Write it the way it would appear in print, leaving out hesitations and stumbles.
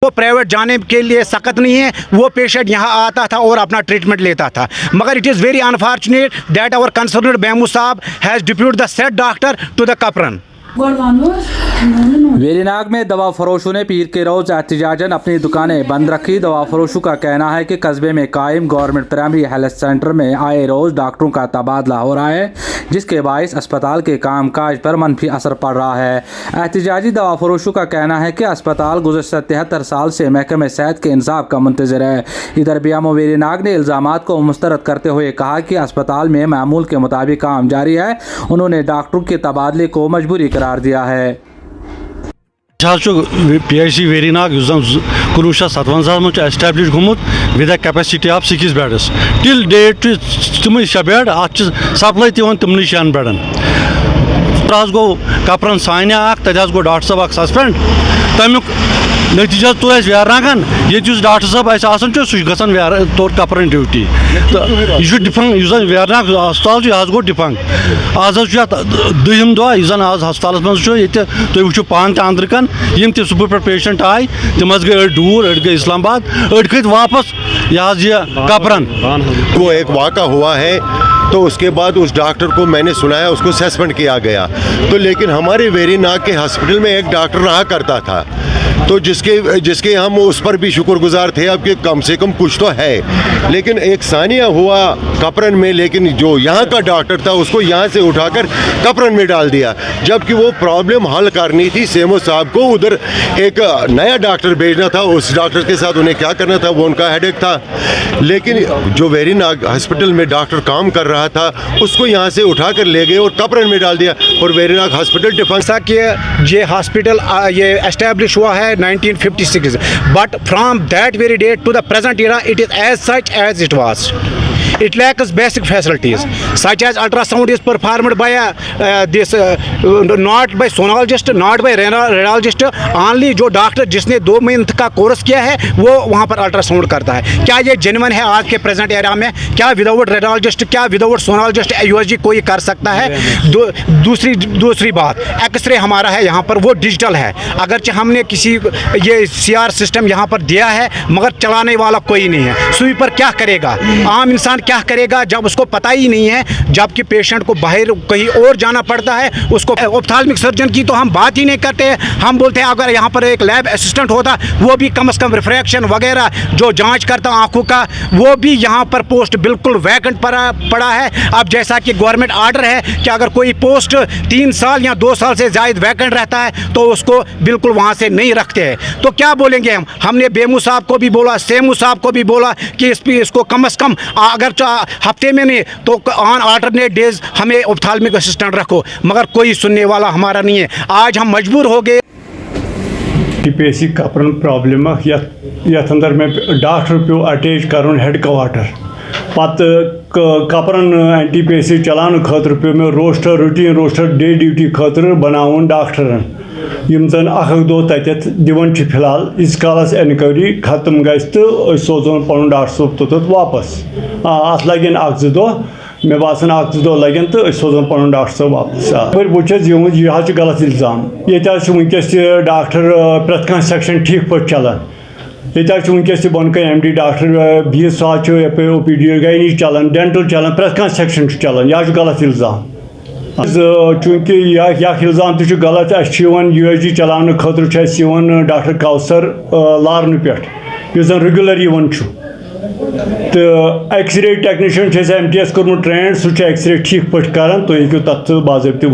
वो प्राइवेट जाने के लिए सख्त नहीं है, वो पेशेंट यहाँ आता था और अपना ट्रीटमेंट लेता था. मगर it is very unfortunate that our concerned BMO साहब has deputed the said doctor to the Kapran. Verinag में दवा फरोशों ने पीर के रोज एहतजाजन अपनी दुकानें बंद रखी. दवा फरोशों का कहना है कि कस्बे में कायम गवर्नमेंट प्राइमरी हेल्थ सेंटर में आए रोज डॉक्टरों का तबादला हो रहा है, जिसके बायस अस्पताल के कामकाज पर मनफी असर पड़ रहा है. एहतजाजी दवा फरोशों का कहना है कि अस्पताल गुज़श्ता 73 साल से महकमे सेहत के इंसाफ का मुंतज़िर है. इधर बीएमओ वेरीनाग ने इल्ज़ामात को मुस्तरद करते हुए कहा कि अस्पताल में मामूल के मुताबिक काम जारी है. उन्होंने डॉक्टरों के तबादले को मजबूरी करार दिया है. PIC वेरीनाग 1957 में एस्टैब्लिश गोमुत with a capacity of 6 beds till date तम 6 बेड अत सप्लाई तवन तमन 6 बेडन गो कपरन सानिया तक गो डॉक्टर साहब सस्पेंड तमुक नतीजा तुल वेरनागन ये डॉक्टर साहब सह तौर कपरन ड्यूटी तो यह डिफंग वेरनाग अस्पताल यह गो डिफंग आज दम दह आज हस्पताल मज तुम वो पान अंदर कन यम सुबह पे पेशेंट आए तम गई अड़ दूर अड़ गई इस्लामाबाद अड़ खत वापस यह कपरन. वो एक वाक़ा हुआ है तो उसके बाद उस डॉक्टर को मैंने सुनाया उसको सस्पेंड किया गया. तो लेकिन हमारे वेरीनाग के हॉस्पिटल में एक डॉक्टर रहा करता था तो जिसके हम उस पर भी शुक्रगुजार थे अब कि कम से कम कुछ तो है. लेकिन एक सानिया हुआ कपरन में, लेकिन जो यहाँ का डॉक्टर था उसको यहाँ से उठाकर कपरन में डाल दिया, जबकि वो प्रॉब्लम हल करनी थी सेमो साहब को. उधर एक नया डॉक्टर भेजना था, उस डॉक्टर के साथ उन्हें क्या करना था वो उनका हेडेक था. लेकिन जो वेरीनाग हॉस्पिटल में डॉक्टर काम कर रहा था उसको यहाँ से उठाकर ले गए और कपरन में डाल दिया और वेरीनाग हॉस्पिटल डिफेंस ये हॉस्पिटल ये एस्टैब्लिश हुआ है 1956, but from that very date to the present era it is as such as it was. It lacks basic facilities such as ultrasound is performed by not by sonologist, not by radiologist. Only जो doctor जिसने 2 month का course किया है वो वहाँ पर ultrasound करता है. क्या ये जेन्युइन है आज के प्रेजेंट एरा में? क्या विदाउट रेडियोलॉजिस्ट, क्या विदाउट सोनोलॉजिस्ट यूएसजी कोई कर सकता है? दूसरी बात, एक्सरे हमारा है यहाँ पर वो डिजिटल है. अगरचे हमने किसी ये CR सिस्टम यहाँ पर दिया है मगर चलाने वाला कोई नहीं है. स्वीपर क्या करेगा? आम इंसान क्या करेगा जब उसको पता ही नहीं है, जबकि पेशेंट को बाहर कहीं और जाना पड़ता है. उसको ऑप्थाल्मिक सर्जन की तो हम बात ही नहीं करते हैं. हम बोलते हैं अगर यहाँ पर एक लैब असिस्टेंट होता वो भी कम से कम रिफ्रैक्शन वगैरह जो जांच करता आंखों का, वो भी यहाँ पर पोस्ट बिल्कुल वैकेंट पड़ा है. अब जैसा कि गवर्नमेंट आर्डर है कि अगर कोई पोस्ट 3 साल या 2 साल से ज़ायद वैकेंट रहता है तो उसको बिल्कुल वहाँ से नहीं रखते हैं. तो क्या बोलेंगे हम? हमने बेमू साहब को भी बोला, सेमू साहब को भी बोला कि इसको कम से कम अगर हफ्ते में नहीं तो ऑन अल्टरनेट डेज हमें ऑप्थाल्मिक असिस्टेंट रखो, मगर कोई सुनने वाला हमारा नहीं है. आज हम मजबूर हो गए. PIC कपरन प्रॉब्लम यथ अंदर में डॉक्टर पे अटैच कर हेड क्वार्टर पत् कपरन NTPC चलान खतर पे में roster routine roster day duty खतर बनावन डॉक्टरन यम जन अख दो तत दिवन फिलहाल इस कालस इनक्वायरी खत्म गस तो सोजन पन डॉक्टर साहब तोत वापस अत लगन 2 दह मे बासान 2 दह लगन तो सोजन पन डॉक्टर साहब वापस. बहुत यह गलत इल्ज़ाम. ये वनकस डॉक्टर प्रत कह सेक्शन ठीक पे चलान. ये वनकस बन कन MD डॉक्टर भी OPD गायनी चलान, डेंटल चलान, प्रत कह सेक्शन चलान. यह गलत इल्ज़ाम. चूँकि यह इल्ज़ाम तो गलत. USG चलाने खतर डॉक्टर कौसर लारन पे रेगुलर तो एक्सरे टेक्नीशियन MTS कोर्मुट ट्रेंड सह एक्सरे ठीक पे करान. तो हेकु तथ बाज़ाब्ते